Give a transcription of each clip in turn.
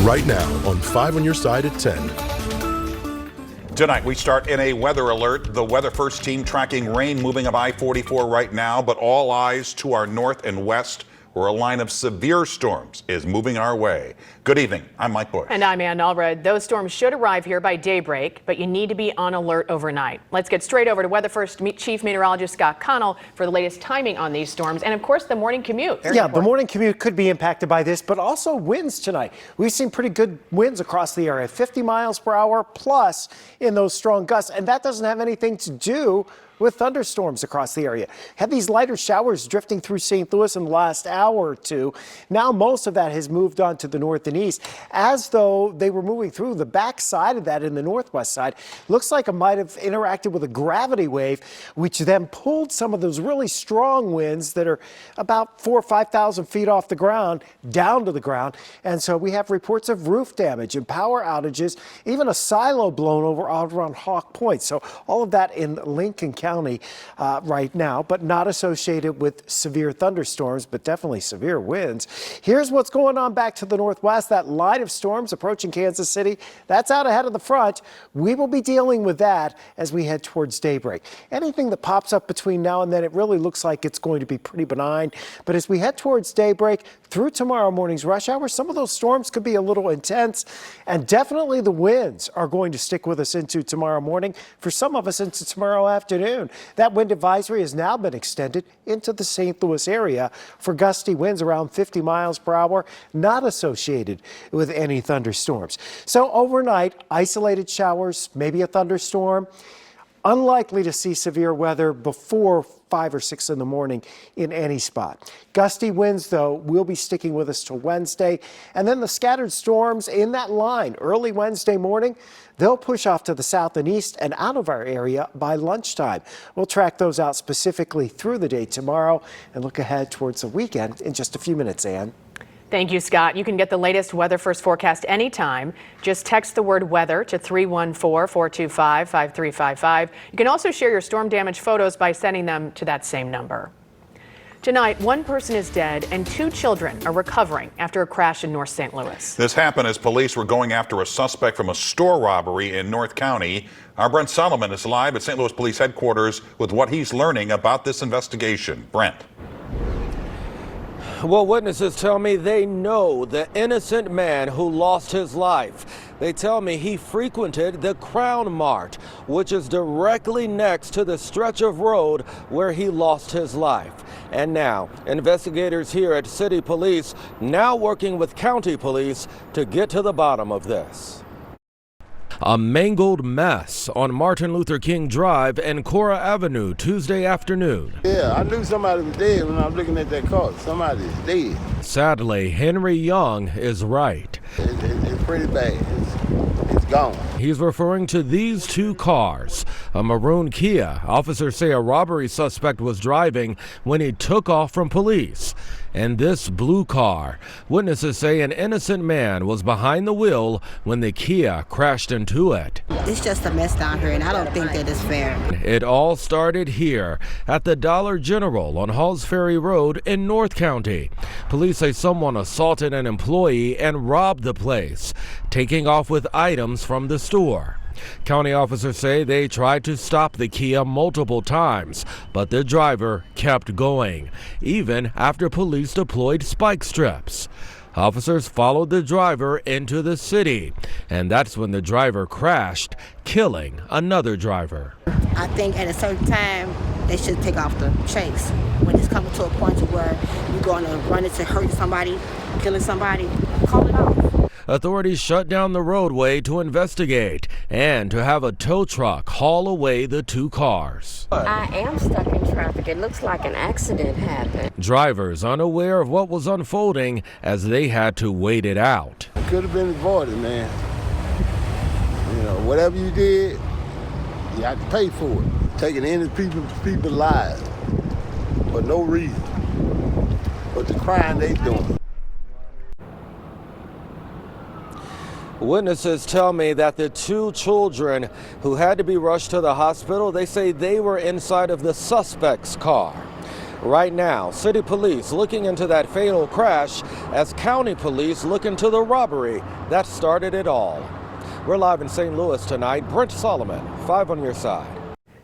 right now on 5 on your side at 10. Tonight, we start in a weather alert. The Weather First team tracking rain moving up I-44 right now, but all eyes to our north and west, where a line of severe storms is moving our way. Good evening. I'm Mike Bush. And I'm Ann Allred. Those storms should arrive here by daybreak, but you need to be on alert overnight. Let's get straight over to Weather First Chief Meteorologist Scott Connell for the latest timing on these storms and, of course, the morning commute. The morning commute could be impacted by this, but also winds tonight. We've seen pretty good winds across the area, 50 miles per hour plus in those strong gusts, and that doesn't have anything to do with thunderstorms across the area. Had these lighter showers drifting through St. Louis in the last hour or two. Now most of that has moved on to the north and east, as though they were moving through the back side of that in the northwest side. Looks like it might have interacted with a gravity wave, which then pulled some of those really strong winds that are about 4,000 or 5,000 feet off the ground down to the ground. And so we have reports of roof damage and power outages, even a silo blown over out around Hawk Point. So all of that in Lincoln County right now, but not associated with severe thunderstorms, but definitely severe winds. Here's what's going on back to the northwest. That line of storms approaching Kansas City, that's out ahead of the front. We will be dealing with that as we head towards daybreak. Anything that pops up between now and then, it really looks like it's going to be pretty benign. But as we head towards daybreak through tomorrow morning's rush hour, some of those storms could be a little intense, and definitely the winds are going to stick with us into tomorrow morning, for some of us into tomorrow afternoon. That wind advisory has now been extended into the St. Louis area for gusty winds around 50 miles per hour, not associated with any thunderstorms. So overnight, isolated showers, maybe a thunderstorm. Unlikely to see severe weather before 5 or 6 in the morning in any spot. Gusty winds, though, will be sticking with us till Wednesday. And then the scattered storms in that line early Wednesday morning, they'll push off to the south and east and out of our area by lunchtime. We'll track those out specifically through the day tomorrow and look ahead towards the weekend in just a few minutes, Ann. Thank you, Scott. You can get the latest Weather First forecast anytime. Just text the word weather to 314-425-5355. You can also share your storm damage photos by sending them to that same number. Tonight, one person is dead and 2 children are recovering after a crash in North St. Louis. This happened as police were going after a suspect from a store robbery in North County. Our Brent Solomon is live at St. Louis Police Headquarters with what he's learning about this investigation. Brent. Well, witnesses tell me they know the innocent man who lost his life. They tell me he frequented the Crown Mart, which is directly next to the stretch of road where he lost his life. And now, investigators here at City Police now working with County Police to get to the bottom of this. A mangled mess on Martin Luther King Drive and Cora Avenue Tuesday afternoon. Yeah, I knew somebody was dead when I was looking at that car. Somebody's dead. Sadly, Henry Young is right. It's pretty bad. It's gone. He's referring to these 2 cars. A maroon Kia. Officers say a robbery suspect was driving when he took off from police. And this blue car. Witnesses say an innocent man was behind the wheel when the Kia crashed into it. It's just a mess down here, and I don't think that it's fair. It all started here at the Dollar General on Halls Ferry Road in North County. Police say someone assaulted an employee and robbed the place, taking off with items from the store. County officers say they tried to stop the Kia multiple times, but the driver kept going, even after police deployed spike strips. Officers followed the driver into the city, and that's when the driver crashed, killing another driver. I think at a certain time, they should take off the chase. When it's coming to a point to where you're going to run into hurting somebody, killing somebody, call it off. Authorities shut down the roadway to investigate and to have a tow truck haul away the 2 cars. I am stuck in traffic. It looks like an accident happened. Drivers unaware of what was unfolding as they had to wait it out. It could have been avoided, man. You know, whatever you did, you have to pay for it. Taking people's lives for no reason. But the crime they doing. Witnesses tell me that the 2 children who had to be rushed to the hospital, they say they were inside of the suspect's car. Right now, city police looking into that fatal crash as county police look into the robbery that started it all. We're live in St. Louis tonight. Brent Solomon, 5 on your side.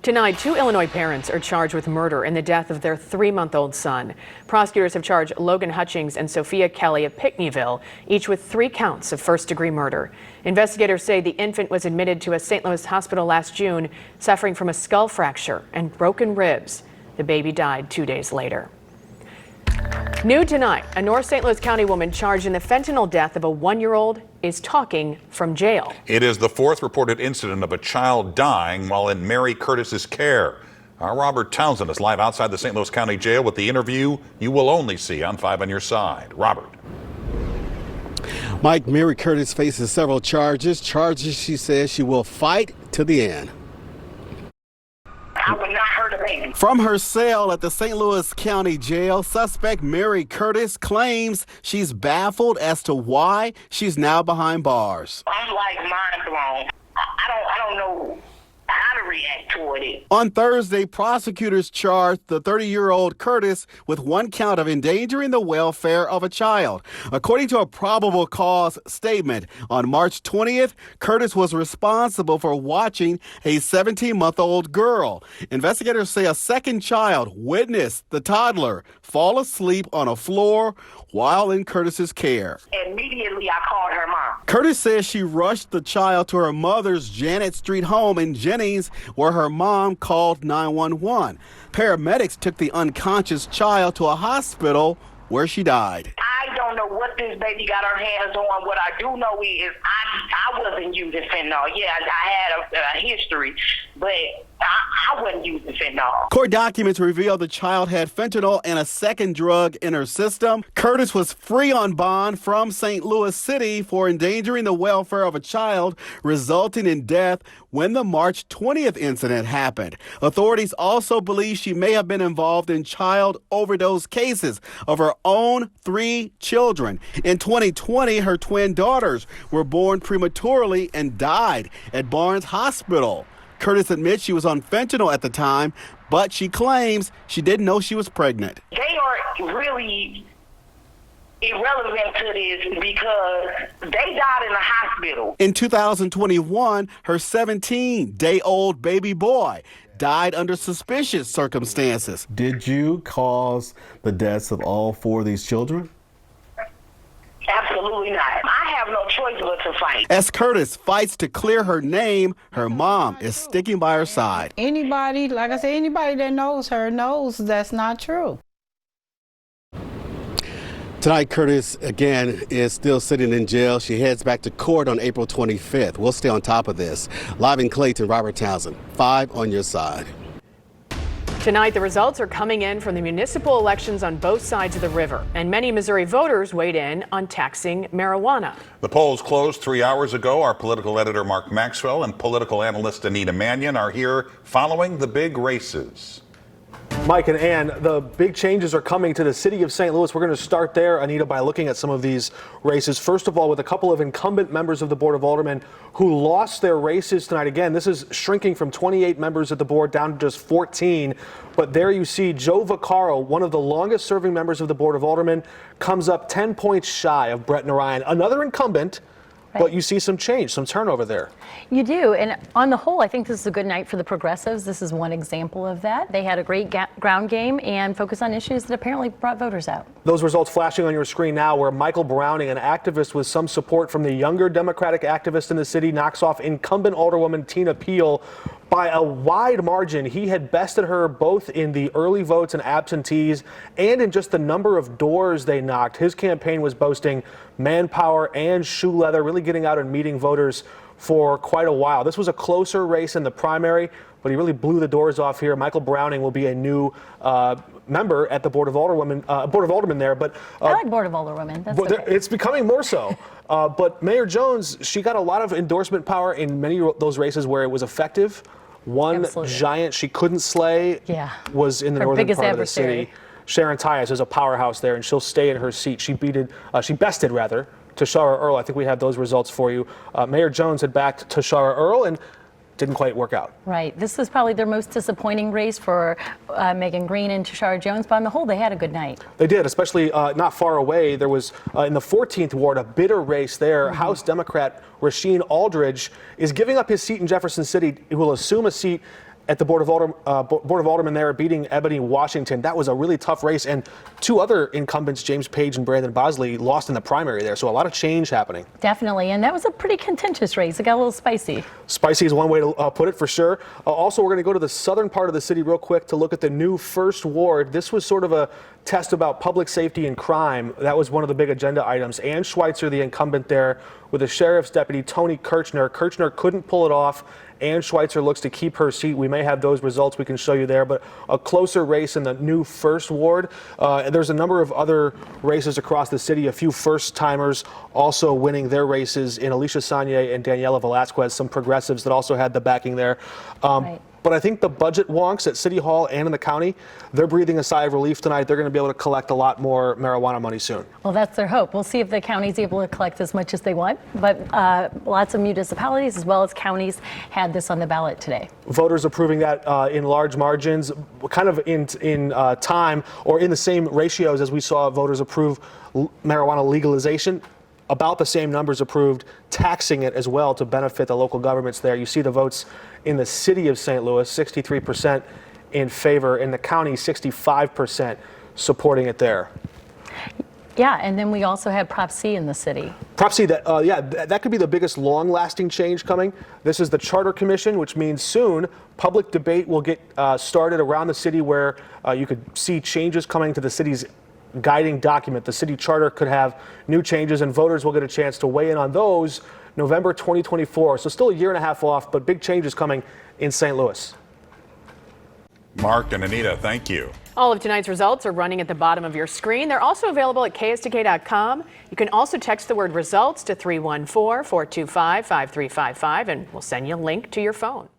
Tonight, 2 Illinois parents are charged with murder in the death of their 3-month-old son. Prosecutors have charged Logan Hutchings and Sophia Kelly of Pinckneyville, each with 3 counts of first-degree murder. Investigators say the infant was admitted to a St. Louis hospital last June, suffering from a skull fracture and broken ribs. The baby died 2 days later. New tonight, a North St. Louis County woman charged in the fentanyl death of a 1-year-old is talking from jail. It is the 4th reported incident of a child dying while in Mary Curtis's care. Our Robert Townsend is live outside the St. Louis County Jail with the interview you will only see on 5 on your side. Robert. Mike, Mary Curtis faces several charges. She says she will fight to the end. I will not hurt a baby. From her cell at the St. Louis County Jail, suspect Mary Curtis claims she's baffled as to why she's now behind bars. I'm like mind blown. I don't know how to react toward it. On Thursday, prosecutors charged the 30-year-old Curtis with 1 count of endangering the welfare of a child. According to a probable cause statement, on March 20th, Curtis was responsible for watching a 17-month-old girl. Investigators say a second child witnessed the toddler fall asleep on a floor while in Curtis's care. Immediately, I called her mom. Curtis says she rushed the child to her mother's Janet Street home in Jennings, where her mom called 911. Paramedics took the unconscious child to a hospital where she died. I don't know what this baby got her hands on. What I do know is I wasn't using fentanyl. Yeah, I had a history, but I wasn't using fentanyl. Court documents reveal the child had fentanyl and a second drug in her system. Curtis was free on bond from St. Louis City for endangering the welfare of a child, resulting in death when the March 20th incident happened. Authorities also believe she may have been involved in child overdose cases of her own 3 children. In 2020, her twin daughters were born prematurely and died at Barnes Hospital. Curtis admits she was on fentanyl at the time, but she claims she didn't know she was pregnant. They are really irrelevant to this because they died in the hospital. In 2021, her 17-day-old baby boy died under suspicious circumstances. Did you cause the deaths of all 4 of these children? Absolutely not. I have no choice but to fight. As Curtis fights to clear her name, her mom is sticking by her side. Anybody, like I said, anybody that knows her knows that's not true. Tonight, Curtis, again, is still sitting in jail. She heads back to court on April 25th. We'll stay on top of this. Live in Clayton, Robert Townsend, 5 on your side. Tonight, the results are coming in from the municipal elections on both sides of the river, and many Missouri voters weighed in on taxing marijuana. The polls closed 3 hours ago. Our political editor Mark Maxwell and political analyst Anita Mannion are here following the big races. Mike and Ann, the big changes are coming to the city of St. Louis. We're going to start there, Anita, by looking at some of these races. First of all, with a couple of incumbent members of the Board of Aldermen who lost their races tonight. Again, this is shrinking from 28 members of the board down to just 14. But there you see Joe Vaccaro, one of the longest serving members of the Board of Aldermen, comes up 10 points shy of Brett Narayan, another incumbent. But you see some change, some turnover there. You do, and on the whole, I think this is a good night for the progressives. This is one example of that. They had a great ground game and focused on issues that apparently brought voters out. Those results flashing on your screen now, where Michael Browning, an activist with some support from the younger Democratic activist in the city, knocks off incumbent Alderwoman Tina Peel by a wide margin. He had bested her both in the early votes and absentees and in just the number of doors they knocked. His campaign was boasting manpower and shoe leather, really getting out and meeting voters for quite a while. This was a closer race in the primary, but he really blew the doors off here. Michael Browning will be a new member at the Board of Aldermen there. But I like Board of Alderwomen. That's okay. It's becoming more so. But Mayor Jones, she got a lot of endorsement power in many of those races where it was effective. One giant she couldn't slay was in the northern part of the city. Sharon Tyus is a powerhouse there, and she'll stay in her seat. She bested Tashara Earl. I think we have those results for you. Mayor Jones had backed Tashara Earl, and didn't quite work out. Right. This is probably their most disappointing race for Megan Green and Tashara Jones, but on the whole, they had a good night. They did, especially not far away. There was, in the 14th ward, a bitter race there. House Democrat Rasheen Aldridge is giving up his seat in Jefferson City. He will assume a seat at the Board of Aldermen there, beating Ebony Washington. That was a really tough race, and two other incumbents, James Page and Brandon Bosley, lost in the primary there, so a lot of change happening. Definitely, and that was a pretty contentious race. It got a little spicy. Spicy is one way to put it, for sure. Also, we're going to go to the southern part of the city real quick to look at the new 1st Ward. This was sort of a test about public safety and crime. That was one of the big agenda items. Ann Schweitzer, the incumbent there, with the sheriff's deputy, Tony Kirchner. Kirchner couldn't pull it off. Ann Schweitzer looks to keep her seat. We may have those results we can show you there, but a closer race in the new 1st Ward. There's a number of other races across the city, a few first-timers also winning their races in Alicia Sanye and Daniela Velasquez, some progressives that also had the backing there. Right. But I think the budget wonks at City Hall and in the county, they're breathing a sigh of relief tonight. They're going to be able to collect a lot more marijuana money soon. Well, that's their hope. We'll see if the county's able to collect as much as they want. But lots of municipalities as well as counties had this on the ballot today. Voters approving that in large margins, kind of in time or in the same ratios as we saw voters approve marijuana legalization. About the same numbers approved taxing it as well to benefit the local governments there. You see the votes in the city of St. Louis, 63% in favor, in the county, 65% supporting it there. Yeah, and then we also had Prop C in the city. Prop C, that could be the biggest long-lasting change coming. This is the Charter Commission, which means soon public debate will get started around the city where you could see changes coming to the city's guiding document. The city charter could have new changes, and voters will get a chance to weigh in on those November 2024. So still a year and a half off, but big changes coming in St. Louis. Mark and Anita, thank you. All of tonight's results are running at the bottom of your screen. They're also available at KSTK.com. You can also text the word results to 314-425-5355, and we'll send you a link to your phone.